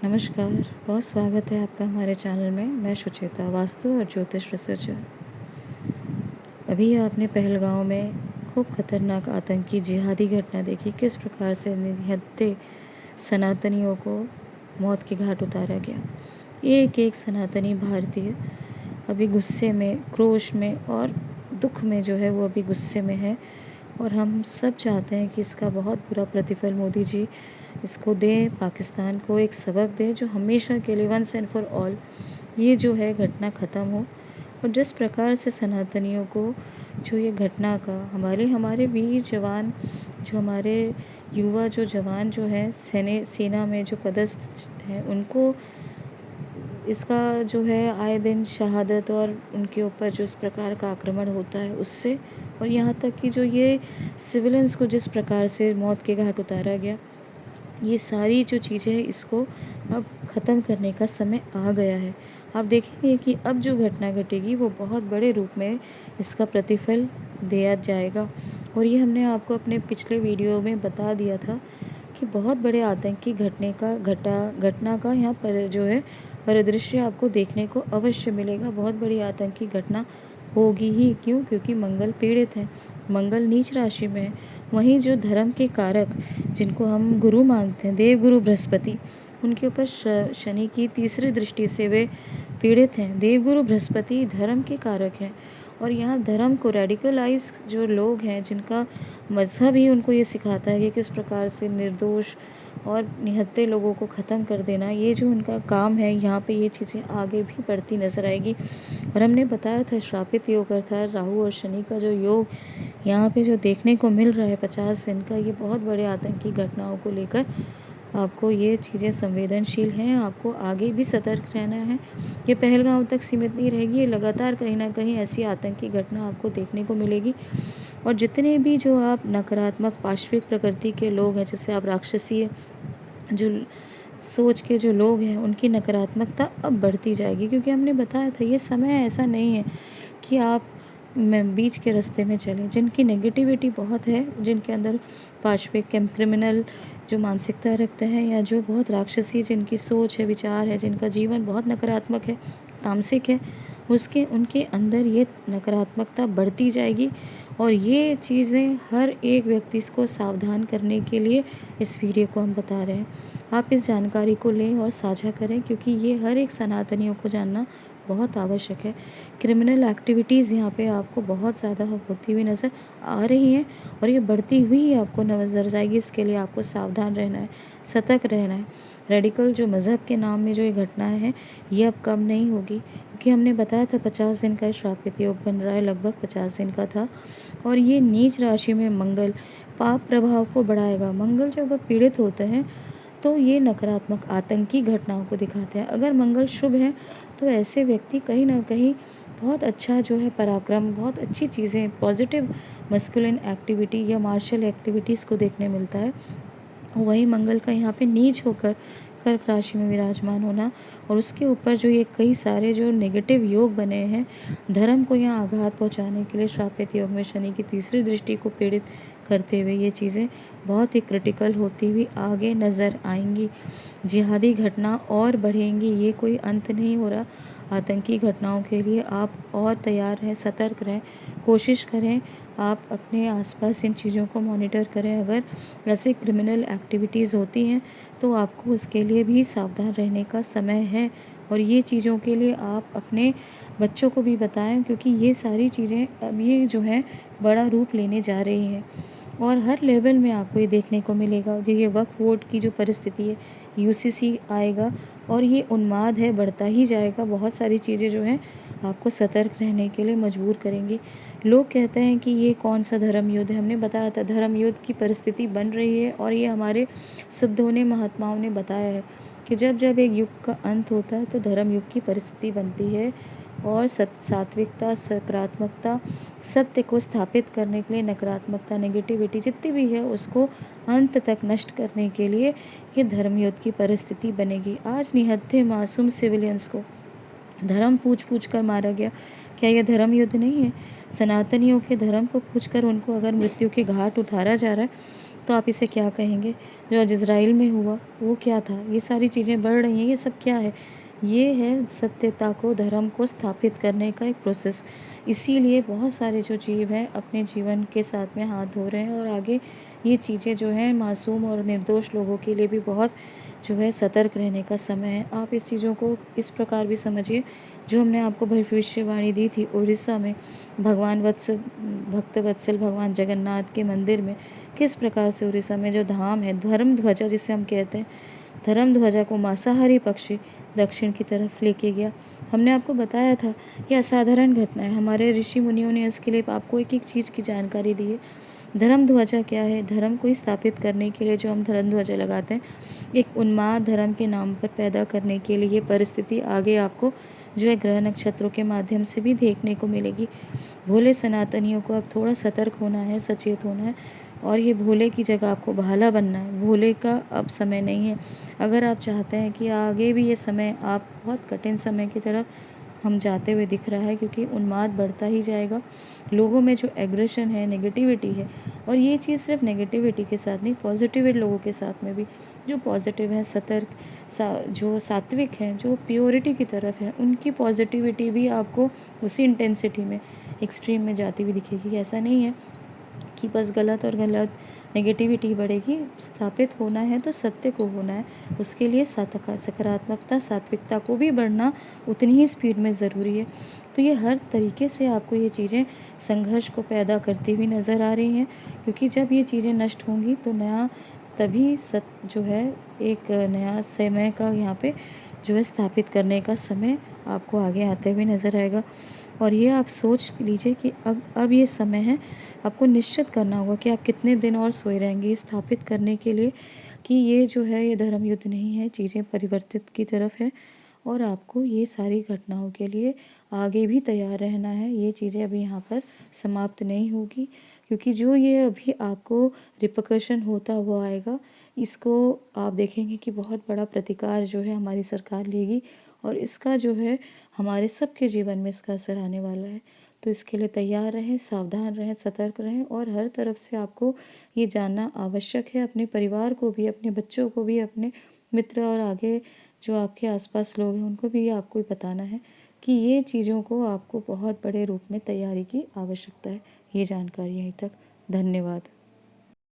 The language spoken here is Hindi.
नमस्कार, बहुत स्वागत है आपका हमारे चैनल में। मैं सुचेता, वास्तु और ज्योतिष रिसर्चर। अभी आपने पहलगाँव में खूब खतरनाक आतंकी जिहादी घटना देखी, किस प्रकार से निहत्थे सनातनियों को मौत के घाट उतारा गया। एक सनातनी भारतीय अभी गुस्से में, क्रोश में और दुख में जो है वो अभी गुस्से में है, और हम सब चाहते हैं कि इसका बहुत बुरा प्रतिफल मोदी जी इसको दें, पाकिस्तान को एक सबक दें जो हमेशा के लिए वंस एंड फॉर ऑल ये जो है घटना ख़त्म हो। और जिस प्रकार से सनातनियों को जो ये घटना का हमारे हमारे वीर जवान, जो हमारे युवा जो जवान जो हैं सेना में जो पदस्थ हैं, उनको इसका जो है आए दिन शहादत और उनके ऊपर जो इस प्रकार का आक्रमण होता है उससे, और यहाँ तक कि जो ये सिविलियंस को जिस प्रकार से मौत के घाट उतारा गया, ये सारी जो चीज़ें हैं इसको अब ख़त्म करने का समय आ गया है। आप देखेंगे कि अब जो घटना घटेगी वो बहुत बड़े रूप में इसका प्रतिफल दिया जाएगा। और ये हमने आपको अपने पिछले वीडियो में बता दिया था कि बहुत बड़े आतंकी घटना का यहाँ पर जो है परिदृश्य आपको देखने को अवश्य मिलेगा। बहुत बड़ी आतंकी घटना होगी ही। क्यों? क्योंकि मंगल पीड़ित है, मंगल नीच राशि में है। वहीं जो धर्म के कारक, जिनको हम गुरु मानते हैं, देवगुरु बृहस्पति, उनके ऊपर शनि की तीसरी दृष्टि से वे पीड़ित हैं। देवगुरु बृहस्पति धर्म के कारक हैं, और यहाँ धर्म को रेडिकलाइज जो लोग हैं, जिनका मज़हब ही उनको ये सिखाता है कि किस प्रकार से निर्दोष और निहत्थे लोगों को ख़त्म कर देना, ये जो उनका काम है, यहाँ पे ये चीज़ें आगे भी बढ़ती नज़र आएगी। और हमने बताया था श्रापित योग अर्थात राहु और शनि का जो योग यहाँ पे जो देखने को मिल रहा है 50 दिन का, ये बहुत बड़े आतंकी घटनाओं को लेकर आपको ये चीज़ें संवेदनशील हैं। आपको आगे भी सतर्क रहना है। ये पहलगाँव तक सीमित नहीं रहेगी, ये लगातार कहीं ना कहीं ऐसी आतंकी घटना आपको देखने को मिलेगी। और जितने भी जो आप नकारात्मक पाश्विक प्रकृति के लोग हैं, जैसे आप राक्षसीय जो सोच के जो लोग हैं, उनकी नकारात्मकता अब बढ़ती जाएगी। क्योंकि हमने बताया था ये समय ऐसा नहीं है कि आप बीच के रास्ते में चलें। जिनकी नेगेटिविटी बहुत है, जिनके अंदर पाश्विक क्रिमिनल जो मानसिकता रखते हैं, या जो बहुत राक्षसी जिनकी सोच है, विचार है, जिनका जीवन बहुत नकारात्मक है, तामसिक है, उनके अंदर ये नकारात्मकता बढ़ती जाएगी। और ये चीज़ें हर एक व्यक्ति को सावधान करने के लिए इस वीडियो को हम बता रहे हैं। आप इस जानकारी को लें और साझा करें, क्योंकि ये हर एक सनातनियों को जानना बहुत आवश्यक है। क्रिमिनल एक्टिविटीज़ यहाँ पे आपको बहुत ज़्यादा होती हुई नज़र आ रही हैं, और ये बढ़ती हुई आपको नज़र आएगी। इसके लिए आपको सावधान रहना है, सतर्क रहना है। रेडिकल जो मज़हब के नाम में जो ये घटनाएं हैं, ये अब कम नहीं होगी। क्योंकि हमने बताया था 50 दिन का श्रापित योग बन रहा है, लगभग 50 दिन का था। और ये नीच राशि में मंगल पाप प्रभाव को बढ़ाएगा। मंगल जब पीड़ित होते हैं तो ये नकारात्मक आतंकी घटनाओं को दिखाते हैं। अगर मंगल शुभ है तो ऐसे व्यक्ति कहीं ना कहीं बहुत अच्छा जो है पराक्रम, बहुत अच्छी चीज़ें, पॉजिटिव मस्कुलिन एक्टिविटी या मार्शल एक्टिविटीज़ को देखने मिलता है। वही मंगल का यहाँ पे नीच होकर कर्क राशि में विराजमान होना, और उसके ऊपर जो ये कई सारे जो नेगेटिव योग बने हैं, धर्म को यहाँ आघात पहुँचाने के लिए श्रापित योग में शनि की तीसरी दृष्टि को पीड़ित करते हुए ये चीज़ें बहुत ही क्रिटिकल होती हुई आगे नज़र आएंगी। जिहादी घटना और बढ़ेंगी, ये कोई अंत नहीं हो रहा। आतंकी घटनाओं के लिए आप और तैयार रहें, सतर्क रहें, कोशिश करें आप अपने आसपास इन चीज़ों को मॉनिटर करें। अगर ऐसे क्रिमिनल एक्टिविटीज़ होती हैं तो आपको उसके लिए भी सावधान रहने का समय है। और ये चीज़ों के लिए आप अपने बच्चों को भी बताएं, क्योंकि ये सारी चीज़ें अब ये जो है बड़ा रूप लेने जा रही हैं। और हर लेवल में आपको ये देखने को मिलेगा। जो ये वक्फ बोर्ड की जो परिस्थिति है, यूसीसी आएगा, और ये उन्माद है, बढ़ता ही जाएगा। बहुत सारी चीज़ें जो हैं आपको सतर्क रहने के लिए मजबूर करेंगी। लोग कहते हैं कि ये कौन सा धर्म युद्ध है। हमने बताया था धर्म युद्ध की परिस्थिति बन रही है, और ये हमारे सिद्ध होने महात्माओं ने बताया है कि जब जब एक युग का अंत होता है तो धर्म युग की परिस्थिति बनती है। और सात्विकता, सकारात्मकता, सत्य को स्थापित करने के लिए नकारात्मकता, नेगेटिविटी जितनी भी है उसको अंत तक नष्ट करने के लिए ये धर्म युद्ध की परिस्थिति बनेगी। आज निहत्थे मासूम सिविलियंस को धर्म पूछ पूछ कर मारा गया, क्या यह धर्म युद्ध नहीं है? सनातनियों के धर्म को पूछकर उनको अगर मृत्यु के घाट उतारा जा रहा है, तो तो आप इसे क्या कहेंगे? जो आज इज़राइल में हुआ वो क्या था? ये सारी चीज़ें बढ़ रही हैं, ये सब क्या है? ये है सत्यता को, धर्म को स्थापित करने का एक प्रोसेस। इसीलिए बहुत सारे जो जीव हैं अपने जीवन के साथ में हाथ धो रहे हैं और आगे ये चीज़ें जो हैं मासूम और निर्दोष लोगों के लिए भी बहुत जो है सतर्क रहने का समय है। आप इस चीज़ों को इस प्रकार भी समझिए, जो हमने आपको भविष्यवाणी दी थी उड़ीसा में भक्त वत्सल भगवान जगन्नाथ के मंदिर में किस प्रकार से उड़ीसा में जो धाम है, धर्म ध्वजा जिसे हम कहते हैं, धर्म ध्वजा को मांसाहारी पक्षी दक्षिण की तरफ लेके गया। हमने आपको बताया था ये असाधारण घटना है। हमारे ऋषि मुनियों ने इसके लिए आपको एक एक चीज़ की जानकारी दी है। धर्म ध्वजा क्या है? धर्म को स्थापित करने के लिए जो हम धर्म ध्वजा लगाते हैं, एक उन्माद धर्म के नाम पर पैदा करने के लिए ये परिस्थिति आगे आपको जो है ग्रह नक्षत्रों के माध्यम से भी देखने को मिलेगी। भोले सनातनियों को अब थोड़ा सतर्क होना है, सचेत होना है और ये भोले की जगह आपको भाला बनना है। भोले का अब समय नहीं है। अगर आप चाहते हैं कि आगे भी ये समय आप बहुत कठिन समय की तरफ हम जाते हुए दिख रहा है, क्योंकि उन्माद बढ़ता ही जाएगा। लोगों में जो एग्रेशन है, नेगेटिविटी है, और ये चीज़ सिर्फ नेगेटिविटी के साथ नहीं, पॉजिटिव लोगों के साथ में भी, जो पॉजिटिव है, सतर्क जो सात्विक हैं, जो प्योरिटी की तरफ है, उनकी पॉजिटिविटी भी आपको उसी इंटेंसिटी में एक्सट्रीम में जाती हुई दिखेगी। ऐसा नहीं है कि बस गलत और गलत नेगेटिविटी बढ़ेगी। स्थापित होना है तो सत्य को होना है, उसके लिए सकारात्मकता, सात्विकता को भी बढ़ना उतनी ही स्पीड में ज़रूरी है। तो ये हर तरीके से आपको ये चीज़ें संघर्ष को पैदा करती हुई नज़र आ रही हैं, क्योंकि जब ये चीज़ें नष्ट होंगी तो नया तभी जो है एक नया समय का यहाँ पे जो है स्थापित करने का समय आपको आगे आते हुए नज़र आएगा। और ये आप सोच लीजिए कि अब ये समय है, आपको निश्चित करना होगा कि आप कितने दिन और सोए रहेंगे ये स्थापित करने के लिए कि ये जो है ये धर्म युद्ध नहीं है, चीज़ें परिवर्तित की तरफ है और आपको ये सारी घटनाओं के लिए आगे भी तैयार रहना है। ये चीज़ें अभी यहाँ पर समाप्त नहीं होगी, क्योंकि जो ये अभी आपको रिपरकशन होता हुआ आएगा, इसको आप देखेंगे कि बहुत बड़ा प्रतिकार जो है हमारी सरकार लेगी और इसका जो है हमारे सबके जीवन में इसका असर आने वाला है। तो इसके लिए तैयार रहें, सावधान रहें, सतर्क रहें और हर तरफ से आपको ये जानना आवश्यक है। अपने परिवार को भी, अपने बच्चों को भी, अपने मित्र और आगे जो आपके आसपास लोग हैं उनको भी आपको ही बताना है कि ये चीज़ों को आपको बहुत बड़े रूप में तैयारी की आवश्यकता है। ये जानकारी यहीं तक। धन्यवाद।